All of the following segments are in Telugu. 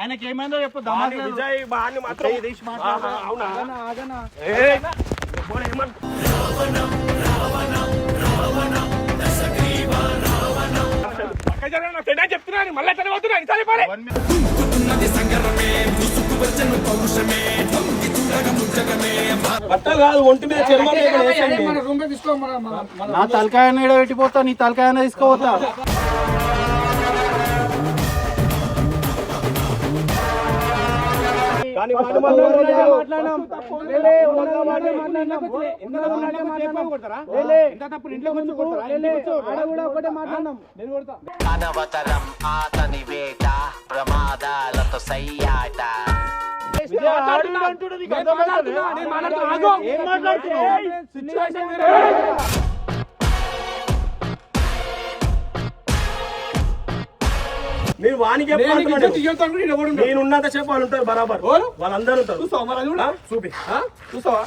ఆయనకి ఏమైందో చెప్పు. విజయ్ బాని మాత్రం అవునా చెప్తున్నాను మళ్ళీ బట్టలు కాదు ఒంటి మీద నా తలకాయన ఈడ పెట్టిపోతా, నీ తలకాయన తీసుకోపోతా. అనవసరం ఆతని వేట ప్రమాదాలతో సయ్యాట. నేను వానికి నేను ఉన్నంత సేపు వాళ్ళు ఉంటారు బరాబర్, వాళ్ళందరూ ఉంటారు. చూపి చూసావా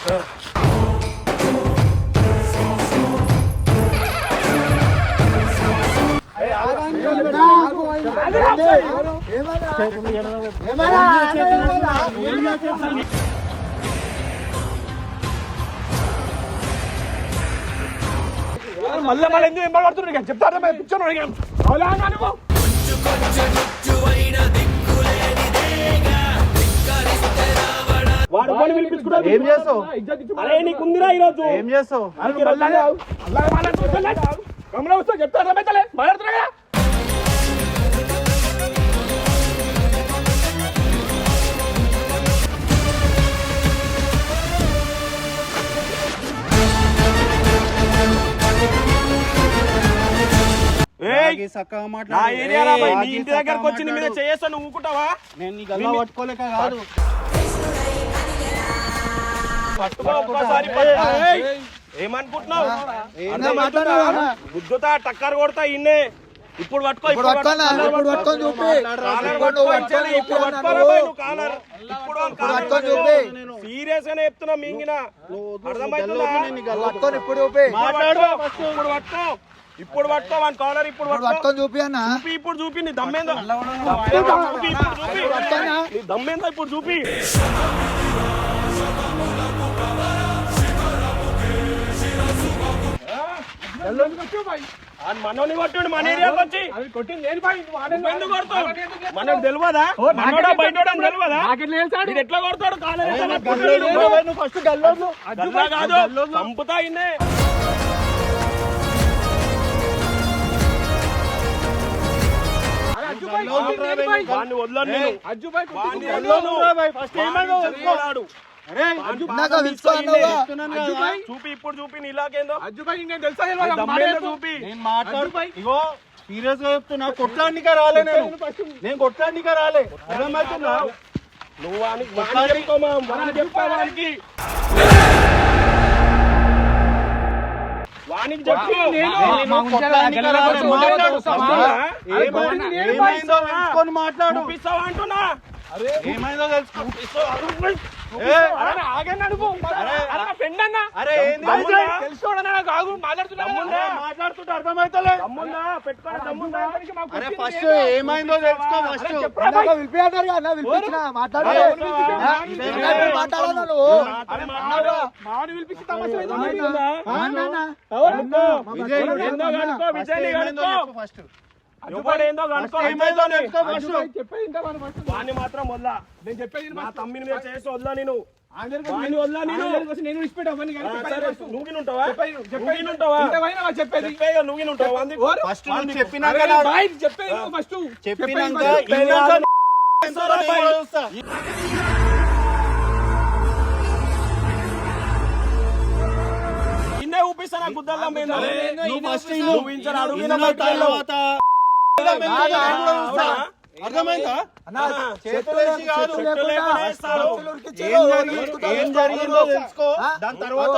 మళ్ళీ మళ్ళీ ఎందుకు ఏం పడుతున్నాడు చెప్తారా పిచ్చాను ఏం చేస్తావు? అరే నీకుందిరా ఈరోజు ఏం చేస్తావు? చెప్తారా మాట్లాడుతున్నా ఇంటి దగ్గరకు వచ్చి మీద చేస్తా నువ్వు ఊకుంటావా? నేను నీ గల్లా పట్టుకోలేక కాదు. ఏమనుకుంటున్నావు? గుద్దుతా టక్కర్ కొడతా ఇన్నే. ఇప్పుడు పట్టుకో, సీరియస్ గానే చెప్తున్నా. మింగిన అర్థమవుతుందా? ఇప్పుడు పట్టుకో వన్ కాలర్. ఇప్పుడు చూపి అన్న, ఇప్పుడు చూపి నీ దమ్మేందో, నీ దమ్మేందో ఇప్పుడు చూపి. మనోని కొట్టు, మన ఏరియాకి వచ్చి ఎందుకు కొడతావు? మనకు తెలియదా? మనోడా బయట తెలియదా? ఎట్లా కొడతాడు? కాదు చంపుతా ఇన్నే. చూపి ఇప్పుడు చూపి నీలాగేందో చూపి. ఇగో సీరియస్ గా చెప్తున్నా, కొట్లాడినికే రాలే నేను కొట్లాడినికే రాలే. అర్థమవుతుందా? నువ్వు వానికి చెప్పు. మాట్లాడు అంటున్నా. ఏమైందో తెలుసుకో. మాట్లాడుతుంటే అర్థమైతలే. ఫస్ట్ ఏమైందో తెలుసుకో. వాణ్ణి మాత్రం వదలా. నేను చెప్పేది నా తమ్మిని మీద చేసి వదలా. నేను ఇన్నే ఊపిస్తాను గుద్దల్లా మీద. అర్థమైందా? ఏం జరిగిందో తెలుసుకో. దాని తర్వాత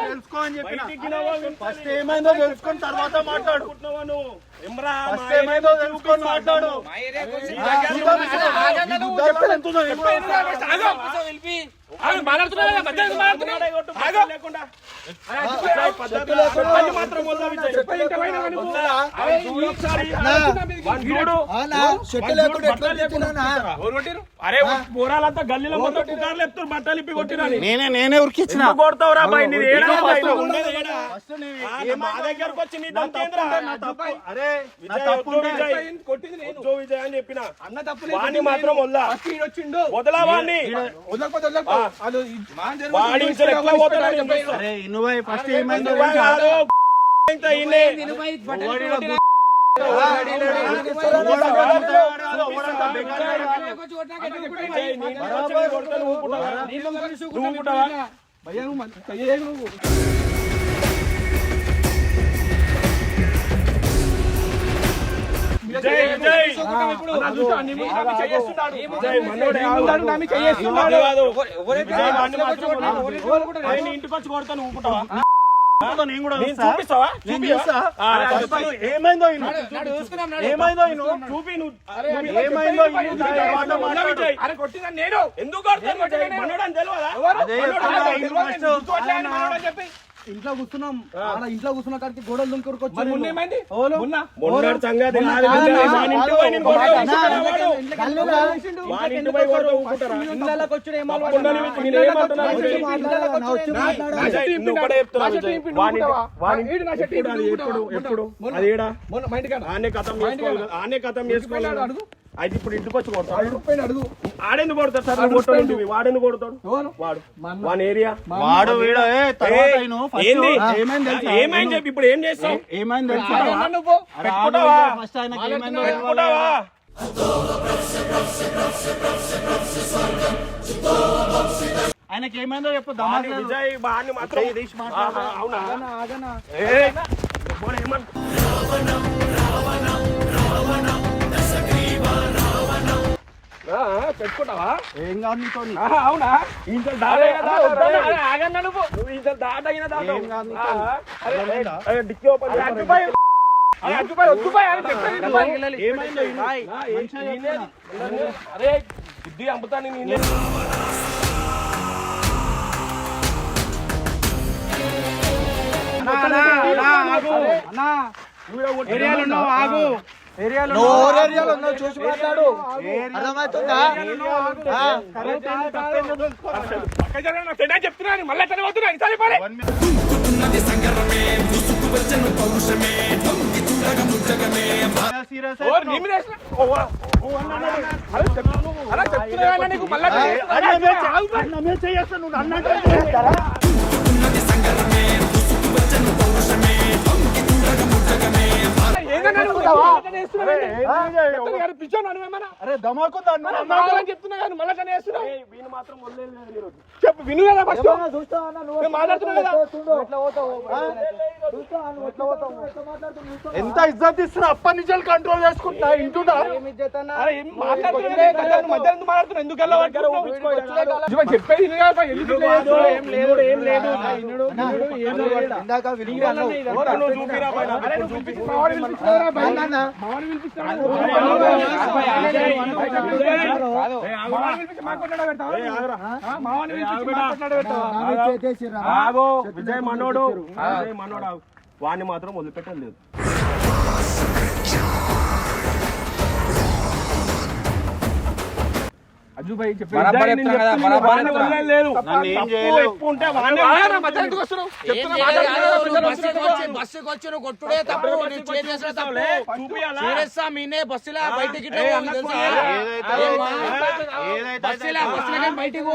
తెలుసుకో అని చెప్పిన బయటికి నవ్వు. ఫస్ట్ ఏమైందో తెలుసుకొని తర్వాత మాట్లాడు. నువ్వు ఎమ్రా ఫస్ట్ ఏమైందో తెలుసుకొని మాట్లాడు. అరే పోరాలంతా గల్లీలో మొత్తం పుకార్లు చెప్తారు బట్టలు ఇప్పి కొట్టినా నేనే ఉరికిచ్చిన కొడతావురా బాయ్ నీ ఏడా ఫస్ట్ మా దగ్గరకు వచ్చి నీ తంతేంద్రా అరే నా తప్పు ఉంటే విజయ్ అని చెప్పిన వాణ్ణి మాత్రం వదలా వాణ్ణి వాడి ఇంకా ఎట్లా పోతాడని చెప్పేస్తా. అరే ఇనువై ఫస్ట్ ఏమైందో నువ్వే కాదు, ఇంకా ఈయనే. విజయ్, నీ ఇంటికి వచ్చి నీ కొడుకు నువ్వు పుట్టావా? నువ్వు పుట్టావా? విజయ్, విజయ్. విజయ్, మనోడే కాదు. కాదు. విజయ్, వాడిని మాత్రం వదలదు. అరే, నీ ఇంటికి వచ్చి కొడతా నువ్వు పుట్టావా? నేను కూడా నేను చూపిస్తావా? నేను చూస్తా. ఏమైందో ఇను. ఏమైందో ఇను. చూపి నువ్వు. ఏమైందో ఇను. తర్వాత మాట్లాడు. విజయ్. నేను ఎందుకు కొడతాను విజయ్? మనోడు అని తెలియదా? అదే చెప్తున్నా, ఇను ఫస్ట్. మనోడు అని చెప్పి ఇంట్లో కూర్చున్నాం ఆడ ఇంట్లో కూర్చున్న కాడికి గోడలు దుంకురుకు మరి మొన్న ఏమైంది? ఓలో మొన్నటి సంగతి కాదు విజయ్. వాని ఇంటికి పోయి నేను కొడతా. వాని ఇంటికి పోయి కొడతా ఊపుకుంటారా? ఇళ్ళకి వచ్చి ఏమో తప్పకుండా నేను ఏమంటున్నా విజయ్? విజయ్, నువ్వు కూడా చెప్తున్నా విజయ్. ఎప్పుడు అది ఏడా ఆనే కథం చేసుకోవాలి కదా. ఆనే కథం చేసుకోవాలి కదా. అయితే ఇప్పుడు ఇంటికి వచ్చి కొడతాడు. అడుగు ఆడెందుకు కొడతాడు సార్? నువ్వు కొట్టాడు. వాడెందుకు కొడతాడు? వాడు వాని ఏరియా వాడు వీడు తర్వాత ఇను. ఏంది? ఏమైంది తెలుసా? ఏమైంది చెప్పి ఇప్పుడు ఏం చేస్తావు? ఏమైంది తెలుసా? పెట్టుకుంటావా? ఫస్ట్ ఆయనకి ఏమైందో పెట్టుకుంటావా? ఆయనకి ఏమైందో చెప్పు. వాని విజయ్ వాడిని మాత్రం ఆహా, అవునా? ఏయ్, పోనీ ఏమన్ పెట్టుకుంటావా? ఏం కాదు నీతో. ఆహా, అవునా? ఇంత దాటైనా ఆగన్నా నువ్వు. నువ్వు ఇంత దాటైనా దాటావు. ఏం కాదు నీతో. ఆహా, అరే, డిక్కీ ఓపెన్ చేయి. అడ్డుపోయి అని చెప్పాను. ఏమైందో ఇను. మంచిగా చెప్తున్నా. అరే బుద్ధి అమ్ముతాను నేనే. చూసి మాట్లాడు అర్థమవుతుందా చెప్తున్నాను మళ్ళీ చదివుతున్నా ఈసారి పడే. సీరియస్ ఓ, నీ మీద వేసిన. ఓ, అరే చెప్తున్నా కదా నీకు మళ్ళా చేస్తా నువ్వు అన్నట్టు అరే ధమాకుందా చెప్తున్నా కానీ మళ్ళా చేస్తున్నావు. చెప్పు విను కదా ఫస్ట్. మాట్లాడుతున్నా కదా. ఎంత ఇజ్జత్ ఇస్తున్నా అప్పటి నుంచి కంట్రోల్ చేసుకుంటున్నా ఇంటున్నా. అరే ఏం మాట్లాడుతున్నా కదా, నువ్వు మధ్య ఎందుకు మాట్లాడుతున్నావు? ఎందుకు చెప్పేది విను కదా. ఎందుకు ఏం లేదు ఏం లేదు. ఇందాక నువ్వు చూపిరా పైన. అరే నువ్వు చూపించి మావాడు పిలిపిస్తున్నారా పైన? మావాడు పిలిపిస్తున్నారా? ఆగో విజయ్ మనోడు. విజయ్ మనోడు వాడిని మాత్రం వదిలిపెట్టడం లేదు. అజుబాయ్ చెప్పి నన్ను ఏం చేయలేదు. బస్సుకి వచ్చి నువ్వు కొట్టుడే తప్పు, నువ్వు చేసిన తప్పు. చేస్తా మీనే బస్సులా బయటికి బయటికి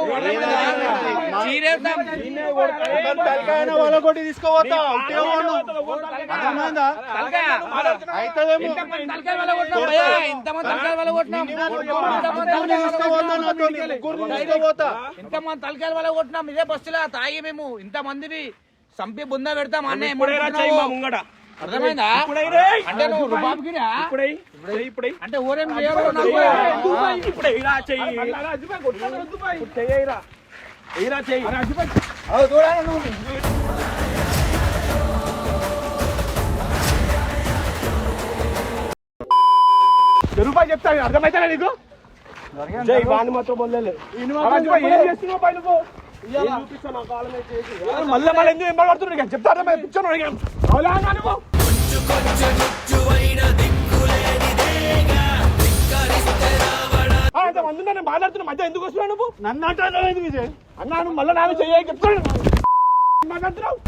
తలకాయన వాళ్ళ కొట్టి తీసుకోపోతా. అర్థమైందా? అయితదేమో. ఇంతమంది తలకాయ వల్ల కొట్టినాం, ఇంతమంది తలకాయల వల్ల కొట్టినాం ఇదే బస్సులా తాగి మేము ఇంతమందిని సంపి బుంద పెడతాం అన్నీ అర్థమైందా? అంటే నువ్వు రుబాబుకిరా అంటే ఊరేం చెయ్యి చెప్తాను అర్థమైతే నీకు జై వాడిని మాత్రం వదిలేదు ఏం చేస్తున్నావు పై నువ్వు మళ్ళీ మళ్ళీ ఎందుకు ఏం పడుతున్నాడు చెప్తా అర్థమైతే పిచ్చాను నువ్వు అంతమంది నేను మాట్లాడుతున్నా మధ్య ఎందుకు వస్తున్నావు నువ్వు నన్ను అంటాను విజయ్ అన్నాను మళ్ళీ నాన్న చెయ్యి చెప్తాను మాట్లాడుతున్నావు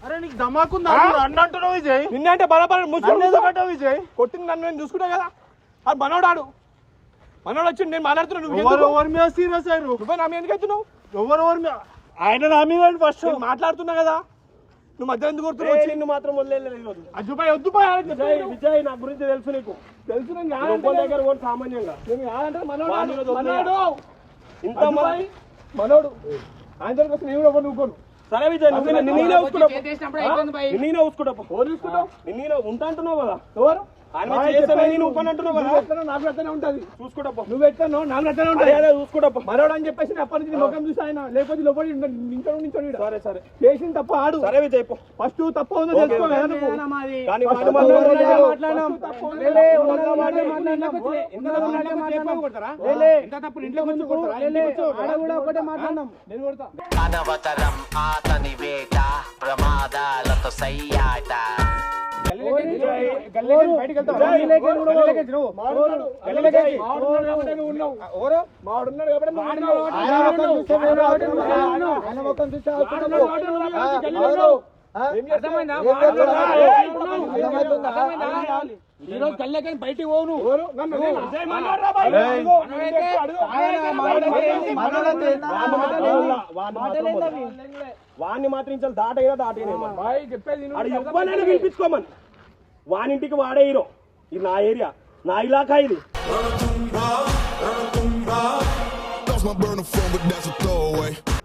అరే నీకు దమాకుందా అన్న అంటున్నావు విజయ్ నిన్నంటే బరాబర్ మూసుకుంటావు విజయ్ కొట్టింది నన్ను నేను చూసుకుంటా కదా అది మనోడాడు మనోడు వచ్చి నేను మాట్లాడుతున్నాను ఎవరి మీద సీరియస్ అయ్యారు నువ్వే నా మీద ఎందుకు అవుతున్నావు ఎవరి మీద ఆయన నా మీద ఫస్ట్ నేను మాట్లాడుతున్నా కదా నువ్వు మధ్య ఎందుకు కొడుతున్నావు వచ్చి నిన్ను మాత్రం వదిలేదు అజ్జుపాయ్ వద్దుపాయ్ విజయ్ నా గురించి తెలుసు నీకు తెలుసు నేను దగ్గర కూడా సామాన్యంగా నేను మనోడు ఇంత మనోడు ఆయన దగ్గర వస్తే నేను కూడా నువ్వుకోను సరే విజయ్ నేనే ఊసుకుంటావు నేనే ఉంటా అంటున్నావు కదా ఎవరు నువ్వు ఎట్టాను నాకు ఎట్లా ఉంటుంది చూసుకోటప్ప మనోడు అని చెప్పేసి అప్పటి నుంచి ముఖం చూసి ఆయన లేకపోతే లోపలి నించొని సరే సరే చేసిన తప్ప ఆడు సరే విజయ్ ఫస్ట్ తప్ప ఉందో తెలుసుకో అనవసరం ఆతని వేట ప్రమాదాలతో సయ్యాట ఈరోజు కళ్ళకని బయటికి పోను వాడిని మాత్రం చాలా దాటైనా చెప్పేది పిలిపించుకోమని వానింటికి వాడే హీరో ఇది నా ఏరియా నా ఇలాకా ఇది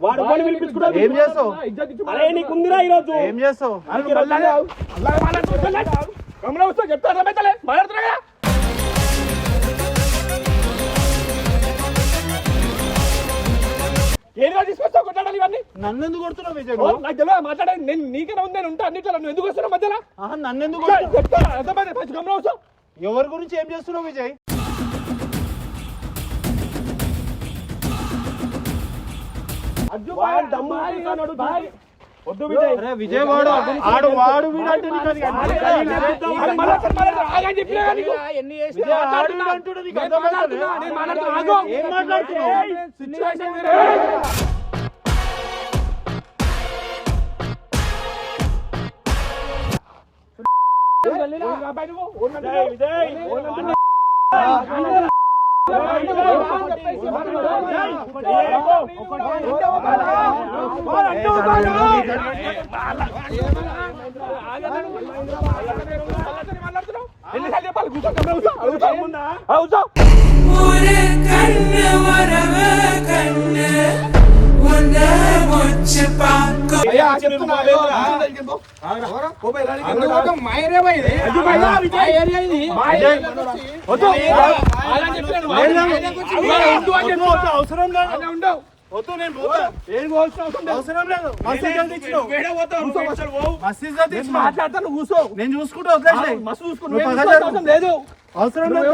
వాడు పిలిపించుకుంటా ఏం చేస్తావు అరే నీకుందిరా ఈరోజు ఏం చేస్తావు చెప్తా మాట్లాడుతున్నా ఏదో తీసుకొస్తావు కొట్టాడాలి ఇవన్నీ నన్ను ఎందుకు కొడుతున్నావు విజయ్ నాకు తెలియదు మాట్లాడే నేను నీకనే ఉంది నేను ఉంటా అన్నిట్లో నువ్వు ఎందుకు వస్తున్నావు మధ్యలో నన్ను ఎందుకు చెప్తా అర్థమైంది ఫస్ట్ గమనం వస్తావు ఎవరి గురించి ఏం చేస్తున్నావు విజయ్ వద్దు విజయ్ అరే విజయ్ వాడు వాడు వీడంటే ఎన్ని ఏం మాట్లాడుతున్నావు అవసరం లేదు వద్దు నేను అవసరం లేదు మాట్లాడతాను కూర్చో నేను చూసుకుంటా వదిలేసి మస్తు చూసుకుంటా లేదు అవసరం లేదు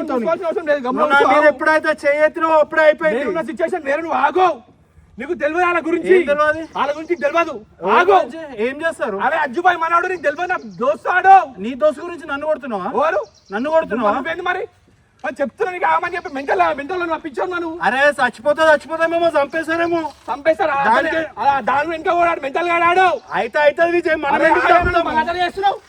లేదు ఎప్పుడైతే చేయెత్తినో అప్పుడే అయిపోయింది సిచ్యువేషన్ వేరే నువ్వు ఆగో నీకు తెలియదు వాళ్ళ గురించి వాళ్ళ గురించి తెలియదు ఆగో ఏం చేస్తారు అరే అజ్జుబాయ్ మనవాడు నీకు తెలియదు నా దోస్తాడు నీ దోస్తు గురించి నన్ను కొడుతున్నావా ఎవరు నన్ను కొడుతున్నావా మరి చెప్తున్నా నీకు ఆమని చెప్పి మెంటల్ నా పిక్చర్ నువ్వు అరే చచ్చిపోతామేమో చంపేశారేమో చంపేస్తారా దాని వెనుక కూడా మెంటల్ గా ఆడాడు అయితే అవుతుంది విజయ్ మనం చేస్తున్నావు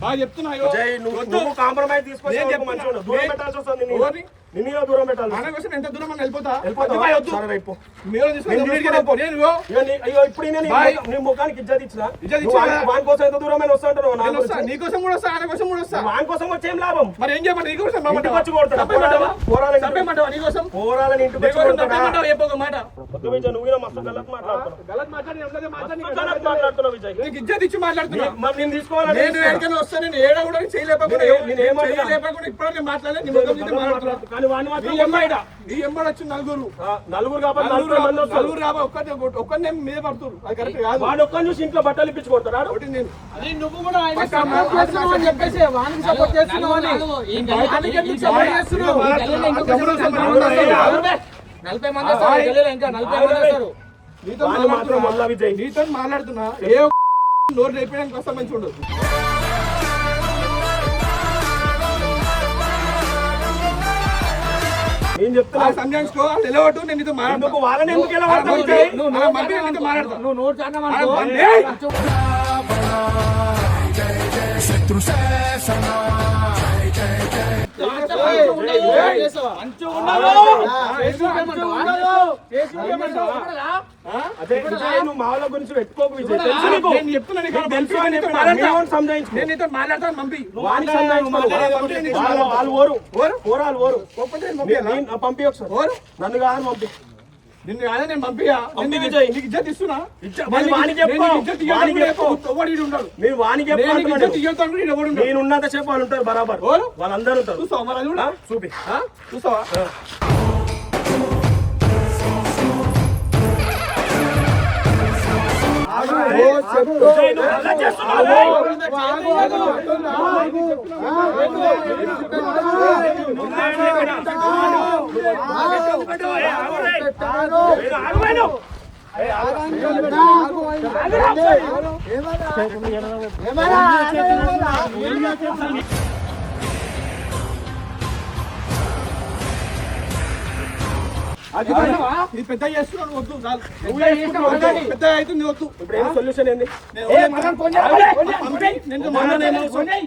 బాగా చెప్తున్నా నువ్వు కాంప్రమైజ్ తీసుకొని దూరం పెట్టాల్సి వస్తుంది నిన్ను దూరం పెట్టాలి మన కోసం ఎంత దూరం అని వెళ్ళిపోతా ఇప్పుడు ముఖానికి ఇజ్జత్ ఇచ్చిన వాని కోసం ఎంత దూరమైన వస్తా అంటున్నావు నీకోసం కూడా వస్తా ఆయన కోసం కూడా వస్తా వాని కోసం వచ్చి ఏం లాభం మరి ఏం చెప్పండి నీకోసం వచ్చి కొడతాడు నీకోసం పోరాలని ఇంటికి వచ్చి మాట నువ్వు మస్తు గలత్ మాట్లాడుతున్నావు విజయ్ నీకు ఇజ్జత్ ఇచ్చి మాట్లాడుతున్నా నేను తీసుకోవాలి నేను ఎక్కడికైనా వస్తా నేను ఏడా కూడా చేయలేకపోతే ఇప్పుడు మాట్లాడలేదు మరి వాడిని మాత్రం ఈ ఎంబడి వచ్చి నలుగురు నలుగురు కాబట్టి 40 మంది వస్తారు. నలుగురు కాబట్టి ఒక్కరిని మీద పడుతున్నారు. అది కరెక్ట్ కాదు. వాడు ఒక్కని చూసి ఇంట్లో బట్టలు ఇప్పించుకుంటాడు. ఒకటి నేను నువ్వు కూడా ఆయన సపోర్ట్ చేస్తున్నావు అని చెప్పేసి వానికి సపోర్ట్ చేస్తున్నావు అని 40 మంది వస్తారు గల్లీలో, ఇంకా 40 మంది వస్తారు. వాడిని మాత్రం మొల్ల విజయ్ నీతో మాట్లాడుతున్నా ఏ నోరు రేపడానికి వస్తా మంచి ఉండదు. నేను చెప్తున్నా సంజాయించుకో నిలబట్టు. నేను నీతో ఎందుకు వాళ్ళని ఎందుకు ఎలా వాడతావు విజయ్? నువ్వు మాట్లాడతా. నువ్వు నోరు చాటం అదే విజయ్ నువ్వు మా వాళ్ళ గురించి పెట్టుకోకు విజయ్. తెలుసు నీకు. నేను చెప్తున్నా నీకు. నీకు తెలుసు అని చెప్పి మాట్లాడతావు. సంజాయించుకో. నేను నీతో మాట్లాడతాను పంపి. వాడిని సంజాయించుకో. వాళ్ళు ఓరు పంపి ఒకసారి. నన్ను కాదు పంపి. నిన్ను కాదా నేను పంపియా. పంపి విజయ్. నీకు ఇజ్జత్ ఇస్తున్నా. మరి వానికి చెప్పు. వానికి చెప్పు. మీరు వానికి చెప్పు. నేను ఉన్నంత సేపు వాళ్ళు ఉంటారు బరాబర్. వాళ్ళందరూ ఉంటారు. చూస్తావా మరి అది కూడా? చూపి. చూస్తావా? విజయ్, నువ్వు అలా చేస్తున్నావు. ఇది పెద్ద చేస్తున్నాను వద్దు. పెద్ద అవుతుంది వద్దు. ఇప్పుడు ఏం సొల్యూషన్ ఏంది? సొల్యూషన్ ఏంది?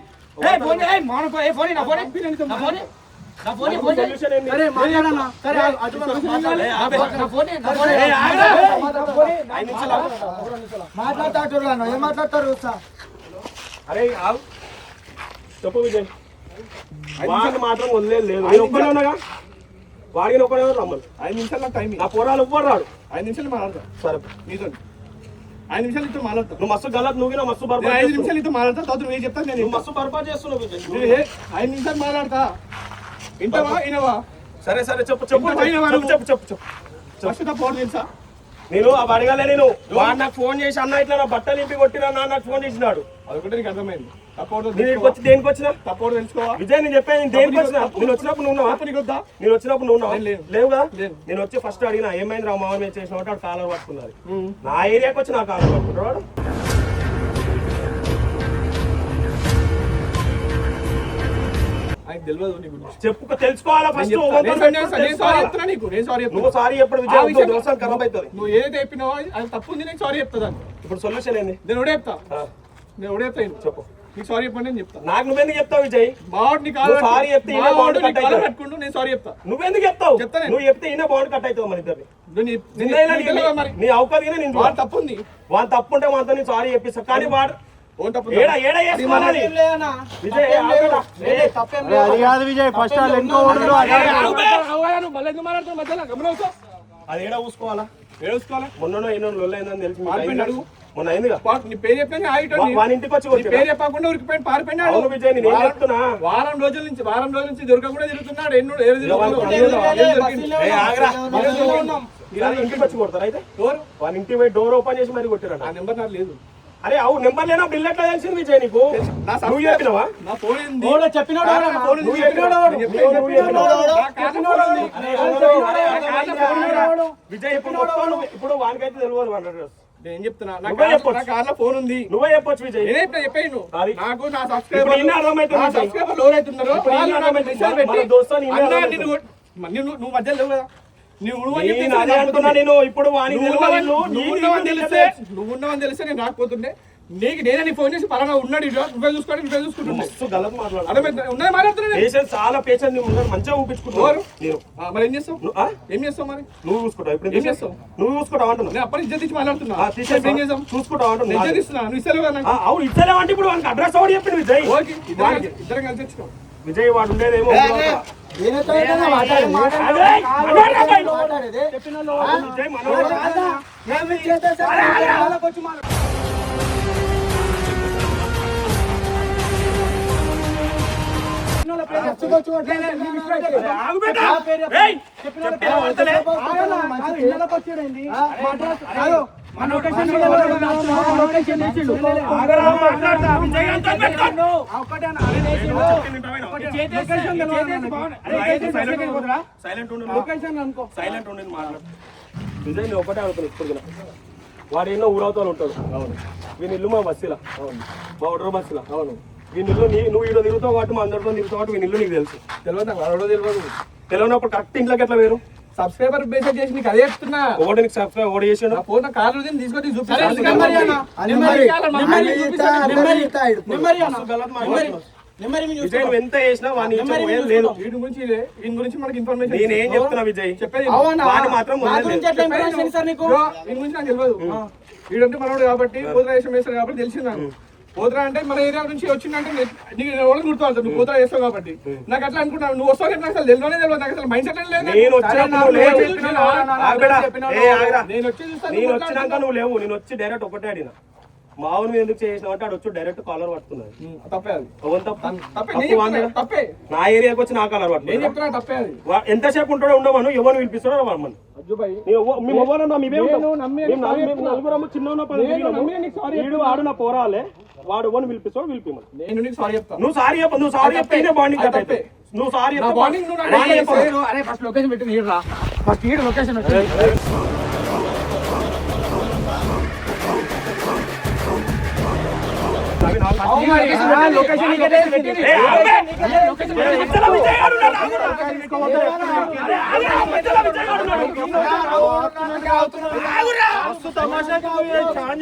మాట్లాడతాడు ఏం మాట్లాడతారు అరే ఆగు. చెప్పు విజయ్. వాడిని మాత్రం వదిలేదు లేదు. నేను ఒక్కనే ఉన్నాగా. వాడిని ఒక్కనే రమ్మను. 5 నిమిషాలు నాకు టైం. నా పోరాలు ఎవ్వరు రాడు. 5 నిమిషాలు మాట్లాడతా. సరే నీతో 5 నిమిషాలు నీతో మాట్లాడతా. నువ్వు మస్తు గలత్ నువ్వు మస్తు నేను బర్బాద్ 5 నిమిషాలు నీతో మాట్లాడతా. తర్వాత నువ్వు ఏం చెప్తాను నేను నువ్వు మస్తు బర్బాద్ చేస్తున్నావు విజయ్. 5 నిమిషాలు మాట్లాడతా. ఇంటవా ఇనవా? సరే సరే చెప్పు చెప్పు చెప్పు చెప్పు చెప్పు ఫస్ట్ తప్పు తెలుసా? నేను అవి అడగలే. నేను వాడు నాకు ఫోన్ చేసి అన్న ఇట్లా నా బట్టలు ఇంపి కొట్టినా నాకు ఫోన్ చేసినాడు. అదొకటి నీకు అర్థమైంది. తప్పు నేను వచ్చి దేనికి వచ్చినా తప్పు తెలుసుకోవా? విజయ్ నేను చెప్పాను నేను దేనికి వచ్చినా. నేను వచ్చినప్పుడు నువ్వు ఉన్నావా? నీకు వద్దా? నేను వచ్చినప్పుడు నువ్వు ఉన్నావా? లేను. లేవు కదా. లేను. నేను వచ్చి ఫస్ట్ అడిగినా ఏమైంది రా మామూలు మేము చేసిన వాడు కాలర్ పట్టుకున్నది. నా ఏరియాకి వచ్చి నా కాలర్ పట్టుకుంటాడు వాడు. ఆయనకు తెలియదు నీ గురించి. చెప్పు తెలుసుకోవాలా ఫస్ట్. నువ్వు సారీ ఎప్పుడు విజయ్ దోసం ఖరాబ్ అవుతుంది. నువ్వు ఏదైతే చెప్పినావో అది తప్పు ఉంది. నేను సారీ చెప్తా. ఇప్పుడు సొల్యూషన్ ఏంది? నేను ఒకటే చెప్తా. నేను ఒకటే చెప్తా. చెప్పు. నీకు సారీ చెప్పండి నేను చెప్తా. నాకు నువ్వెందుకు చెప్తావు విజయ్? బాగుంది నీ నువ్వు సారీ చెప్తే ఈయన బాండ్ కట్ అవుతుంది. పెట్టుకుంటూ నేను సారీ చెప్తా. నువ్వెందుకు చెప్తావు? చెప్తా నేను. నువ్వు చెప్తే ఈయన బాండ్ కట్ అవుతుంది మన ఇద్దరిని. మరి నీ అవకాశం నేను వాడు తప్పు ఉంది. వాడు తప్పు ఉంటే వాడితో నేను సారీ చెప్పిస్తా. కానీ వాడు ఓన్ తప్పు ఏడా ఏడా చేసుకోవాలి విజయ్. అది కాదు విజయ్ ఫస్ట్ వాళ్ళు ఎన్నుకో అది ఏడా చూసుకోవాలా? ఏడుసుకోవాలా? మొన్న ఎన్నో లొల్లైందని తెలిసి మీకు పారిపోయింది అయిందా? అడుగు. మొన్న అయిందిగా. నీ పేరు చెప్పినా వాని ఇంటికి వచ్చి నీ కొట్టాడా? పేరు చెప్పకుండా ఉరికిపోయిన పారిపోయినాడు. అవును విజయ్ నేను ఏం చెప్తున్నా? వారం రోజుల నుంచి దొరకకుండా తిరుగుతున్నాడు. ఎన్నో ఇంటికి వచ్చి కొడతారు అయితే వాళ్ళ ఇంటికి పోయి డోర్ ఓపెన్ చేసి మరి కొట్టారు. ఆ నెంబర్ నాకు లేదు. అరే అవు నెంబర్ లేనా బిల్ ఎట్లా తెలిసింది విజయ్ నీకు? నువ్వు చెప్పినవా? నా ఫోన్ ఏంది? చెప్పినాడు నువ్వు చెప్పినావు. విజయ్ ఇప్పుడు మొత్తం ఇప్పుడు వానికైతే తెలియదు 100 రోజు. నేను చెప్తున్నా నా నువ్వే చెప్పొచ్చు. కార్లో ఫోన్ ఉంది. నువ్వే చెప్పొచ్చు విజయ్. నేనే చెప్పాను. అది. నాకు నా ఇప్పుడు సబ్స్క్రైబర్ ఇన్ని అర్థమవుతుంది విజయ్. సబ్స్క్రైబర్ లోన్ అవుతున్నారు. ఇప్పుడు ఇన్ని వాళ్ళు నాకు అర్థమవుతుంది. మెసేజ్ పెట్టి, మన దోస్తాను ఇన్ని అన్నా అర్థమవుతుంది. నువ్వు మధ్యలో లేవు కదా. నువ్వు అని నేను అదే అంటున్నా. నేను ఇప్పుడు వానికి నువ్వున్నావని తెలిస్తే నేను రాకపోతుండే. నీకు నేనే నీ ఫోన్ చేసి పలానా ఉన్నాడు నువ్వే చూసుకోండి నువ్వే చూసుకుంటున్నా. గలత్ మాట్లాడు. ఉన్నాయి మాట్లాడుతున్నా. పేషెంట్ చాలా పేషెంట్ నీ ముందు మంచిగా ఊపించుకుంటున్నారు. మరి ఏం చేస్తావు? ఏం చేస్తావు మరి? నువ్వు చూసుకుంటావు. ఇప్పుడు ఏం చేస్తావు? నువ్వు చూసుకుంటావు అంటున్నా. నేను అప్పటి ఇజ్జత్ ఇచ్చి మాట్లాడుతున్నా. ఏం చేద్దాం? చూసుకుంటావు అంటున్నా. ఇజ్జత్ ఇస్తున్నా. నువ్వు ఇస్తలేవు కదా నాకు. అవును ఇచ్చలేమంటే ఇప్పుడు వానికి అడ్రస్ ఎవరు చెప్పింది విజయ్? ఓకే ఇద్దరం కలిసి వచ్చినావు. విజయ్ వాడు ఉండేదేమో విజయ్ ఒకటే అనుకున్నాను ఇప్పుడు వాడు ఎన్నో ఊరవతలు ఉంటాడు. అవును. వీని ఇల్లు మా బస్సులా. అవును. మా ఒడరు బస్సులా. అవును. వీని ఇల్లు నువ్వు ఈడో తిరుగుతావు కాబట్టి మా అందరితో తిరుగుతావు కాబట్టి వీని ఇల్లు నీకు తెలుసు. తెలియనప్పుడు కరెక్ట్ ఇంట్లోకి ఎట్లా వేరు సబ్స్క్రైబర్ బేస్ చేసి నీకు అదే చెప్తున్నా. ఓడి నీకు సబ్స్క్రైబ్ ఓడి చేసాడు ఫోన్ కార్లు తీసుకొని విజయ్ నువ్వు ఎంత చేసినా వాని లేదు. వీటి గురించి మనకి ఇన్ఫర్మేషన్ నేనేం చెప్తున్నా విజయ్ చెప్పేది వాని మాత్రం వీడి గురించి నాకు తెలియదు. వీడంటే మనోడు కాబట్టి పోతరా వేషం వేస్తాడు కాబట్టి తెలిసింది నాకు. పోతరా అంటే మన ఏరియా నుంచి వచ్చిందంటే నీకు ఎవరు గుర్తుపడతావు నువ్వు పోతరా వేస్తావు కాబట్టి. నాకు అట్లా అనుకుంటాను నువ్వు వస్తావు నాకు అసలు తెలియనే తెలియదు. నాకు అసలు మైండ్ సెట్ లేదు. నేను వచ్చినాక నువ్వు లేవు. నేను వచ్చి డైరెక్ట్ ఒకటే అడిగిన మావుని మీద ఎందుకు చేసినావు అంటే ఆడు వచ్చి డైరెక్ట్ కాలర్ పట్టుకున్నాడు. తప్పే నా ఏరియాకి వచ్చి నా కాలర్ నేను చెప్తున్నా తప్పే అది. ఎంతసేపు ఉంటాడో ఉండమను ఎవరు పిలిపిస్తాడో రమ్మను. చిన్న వాడు నా పోరాలే వాడు ఎవరు పిలిపిస్తాడో పిలిపిమను. నేను నీకు సారీ చెప్తాను. నువ్వు సారీ చెప్ప నువ్వు సారీ చెప్తే బాండింగ్ కట్టే నువ్వు సారీ ఫస్ట్ లొకేషన్ పెట్టి నీడురా ఫస్ట్ ఈడు లొకేషన్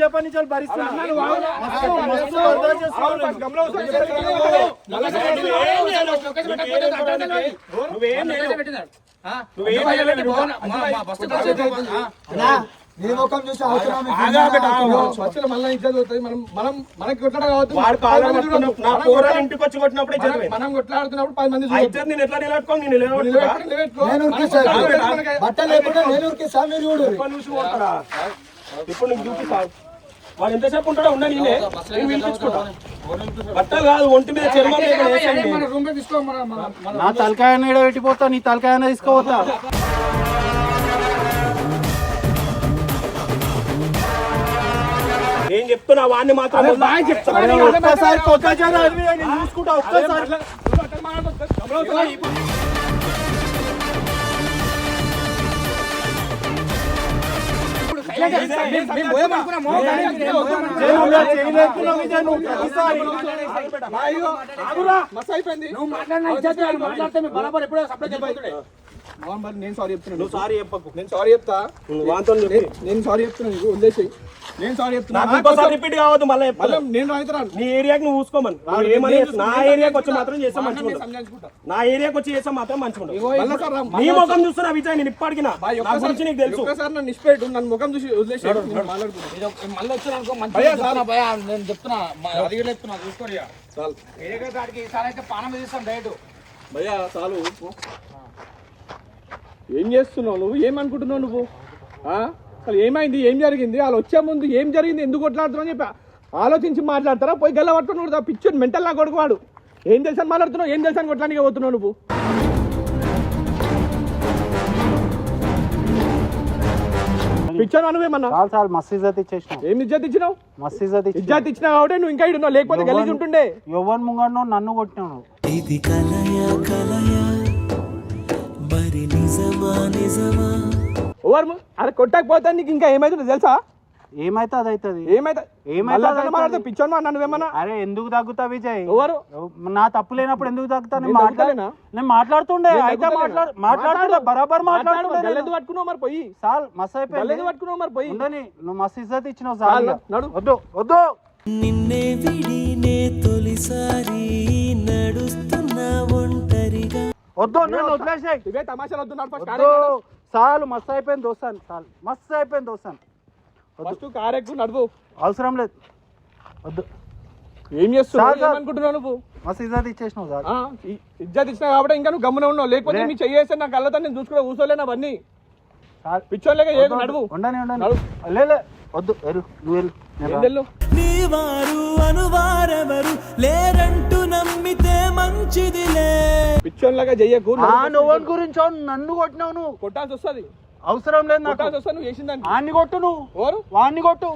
చెప్పని చాలా భరిస్తున్నాను. ఇంటికి వచ్చి కొట్టినప్పుడు మనం కొట్లాడుతున్నప్పుడు 10 మంది నేను ఎట్లా నిలబెట్టుకోను ఇప్పుడు నీకు చూపిస్తాను వాడు ఎంతసేపు ఉంటాడో ఉండ నేనే పిలిపించుకుంటా. బట్టలు కాదు ఒంటి మీద చర్మం నా తలకాయ పెట్టిపోతా నీ తలకాయ తీసుకోపోతా. నేను చెప్తున్నా వాడిని మాత్రం ఒక్కసారి చూసుకుంటా ఒక్కసారి నువ్వు మాట్లాడితే బరాబర్ ఎప్పుడో సప్లై చెప్పి నేను సారీ చెప్తున్నా. నువ్వు సారీ చెప్పకు. నేను సారీ చెప్తా. నేను సారీ చెప్తున్నా నీకు వదిలేసి. నేను సారీ చెప్తున్నా. రిపీట్ కావద్దు మళ్ళీ నేను రైతురాను. నీ ఏరియాకి నువ్వు చూసుకోమని ఏమని నా ఏరియాకి వచ్చి మాత్రం చేస్తాం మంచిగా. నా ఏరియాకి వచ్చి చేస్తాం మాత్రం మంచిగా. నీ ముఖం చూస్తున్నా విజయ్ నేను ఇప్పటికి నా గురించి నీకు తెలుసు. ఒక్కసారి నన్ను నిష్పెట్టు నన్ను ముఖం చూసి వదిలేసి మళ్ళీ వచ్చాను నేను చెప్తున్నా అది చెప్తున్నా చూసుకోండి కాడికి ఈసారి అయితే పానం తీస్తాం డైట్ భయ్యా చాలు. ఏం చేస్తున్నావు నువ్వు? ఏమనుకుంటున్నావు నువ్వు? అసలు ఏమైంది? ఏం జరిగింది? వాళ్ళు వచ్చే ముందు ఏం జరిగింది? ఎందుకు కొట్లాడుతున్నావు అని చెప్పి ఆలోచించి మాట్లాడతారా? పోయి గల్ల పట్టుకున్నాడు పిచ్చోడు మెంటల్ నా కొడుకు వాడు. ఏం తెలుసని మాట్లాడుతున్నావు? ఏం తెలుసని కొట్లానికి పోతున్నావు నువ్వు? పిచ్చోడు నువ్వేమన్నా మస్తు ఇజ్జత్ ఇచ్చేసినావు. ఏం ఇజ్జత్ ఇచ్చినావు? మస్తు ఇజ్జత్ ఇజ్జత్ ఇచ్చినావు కాబట్టి నువ్వు ఇంకా ఇడున్నావు. లేకపోతే గలీజ్ ఉంటుండే. ఎవరు ముంగడనో నన్ను కొట్టినావు. ఇది కలయా కలయా మరి నిజమా నిజమా? ఓవర్ అరే కొట్టకపోతే నీకు ఇంకా ఏమైతుంది తెలుసా? ఏమైతే అది అవుతుంది. ఏమైతే పిచ్చోన్ మా నువ్వేమన్నా? అరే ఎందుకు తగ్గుతా విజయ్? ఎవరు నా తప్పు లేనప్పుడు ఎందుకు తగ్గుతా? నేను మాట్లాడుతుండే అయితే మాట్లాడుతుండే బరాబర్ మాట్లాడుతుండే. పట్టుకున్నావు మరి పోయి సాల్ మస్తు అయిపోయింది. పట్టుకున్నావు మరి పోయి ఉండని నువ్వు మస్తు ఇజ్జత్ ఇచ్చినావు. సాల్ వద్దు వద్దు. నిన్నే విడినే తొలిసారి నడుస్తున్నా ఒంటరిగా. వద్దు నన్ను వదిలేసాయి. ఇవే తమాషాలు వద్దు. చాలు మస్తు అయిపోయింది దోస్తాను. చాలు మస్తు అయిపోయింది దోస్తాను. ఫస్ట్ కారెక్కు నడువు. అవసరం లేదు వద్దు. ఏం చేస్తున్నావు అనుకుంటున్నావు నువ్వు? మస్తు ఇజ్జత్ ఇచ్చేసినావు సార్. ఇజ్జత్ ఇచ్చినా కాబట్టి ఇంకా నువ్వు గమ్మున ఉన్నావు. లేకపోతే మీ చెయ్యేస్తే నా కళ్ళతో నేను చూసుకునే కూర్చోలేను అవన్నీ పిచ్చోళ్ళగా నడువు. ఉండని లే వద్దు ఎరు నువ్వు వెళ్ళు నేను రాను. ఏందెళ్ళు నీ వారు అనువారెవరు లేరంటూ నమ్మితే మంచిదిలే. పిచ్చోన్లాగా చెయ్యకు. నువ్వు గురించో నన్ను కొట్టినావు నువ్వు. కొట్టాల్సి వస్తుంది, అవసరం లేదు నాకు. కొట్టాల్సి వస్తుంది. నువ్వు చేసిన దానికి వాడిని కొట్టు నువ్వు. ఎవరు? వాడిని కొట్టు,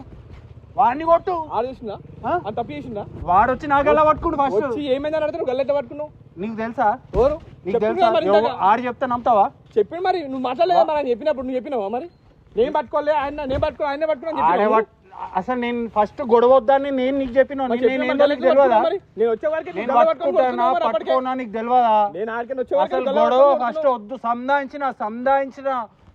వాడిని కొట్టు. ఆడ చేసిందా? ఆ? అంత తప్పు చేసిందా? వాడు వచ్చి నా గల్ల పట్టుకుంటు ఫస్ట్. వచ్చి ఏమైందని అడిగితే నువ్వు గల్లెట్ట పట్టుకున్నావు. నీకు తెలుసా? ఎవరు? నీకు చెప్పిండు తెలుసా? కదా మరి ఇందాక. ఆడు చెప్తే నమ్ముతావా? చెప్పిండు మరి, నువ్వు మాట్లాడలేదా మరి? ఆయన చెప్పినప్పుడు నువ్వు చెప్పినావా మరి? నేను పట్టుకోలే, ఆయన నేను పట్టుకో, ఆయనే పట్టుకుని ఆడే అసలు నేను ఫస్ట్ గొడవ వద్దని నేను నీకు చెప్పిన నేను వచ్చే వరకు నేను పట్టుకోనా నీకు తెలియదా? నేను ఆడికి వచ్చే అసలు గొడవ ఫస్ట్ వద్దు, సంధాయించిన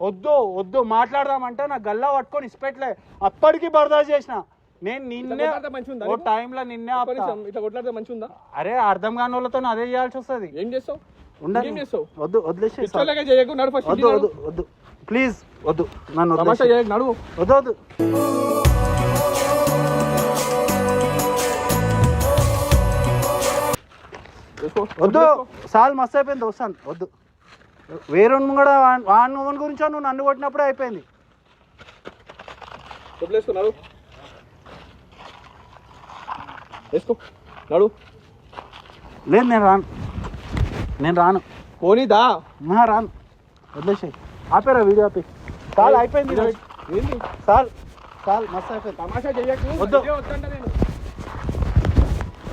వద్దు వద్దు మాట్లాడదామంటే నా గల్లా పట్టుకొని ఇసిపెట్టలే. అప్పటికి బర్దాష్ చేసిన నేను నిన్నే మంచిగా ఓ టైంలో నిన్నే ఆపుతా. ఇట్లా కొట్లాడితే మంచిగా ఉందా? అరే అర్థం కాని వాళ్ళతో అదే చేయాల్సి వస్తుంది. ఏం చేస్తావు? ఉండాలి. ఏం చేస్తావు? వద్దు వదిలేసి పిచ్చోళ్ళగా చేయకు, నడు ఫస్ట్. వద్దు వద్దు వద్దు ప్లీజ్ వద్దు, నన్ను తమాషా వదిలేసి. చేయకు, నడువు. వద్దు వద్దు చేసుకో, వద్దు చేసుకో. సాల్ మస్తు అయిపోయింది, వస్తాను. వద్దు వేరే కూడా వాని గురించో నువ్వు నన్ను కొట్టినప్పుడే అయిపోయింది. చెప్పులేసుకో, నడు. వేసుకో, నడు. లేదు నేను రాను పోనీదా? రాను వదిలేసి. ఆపేరా వీడియో ఆపి. సాల్ అయిపోయింది. ఏంది? సాల్ మస్తు అయిపోయింది. తమాషా చేయకు. వద్దు. ఇదే వద్దంట నేను.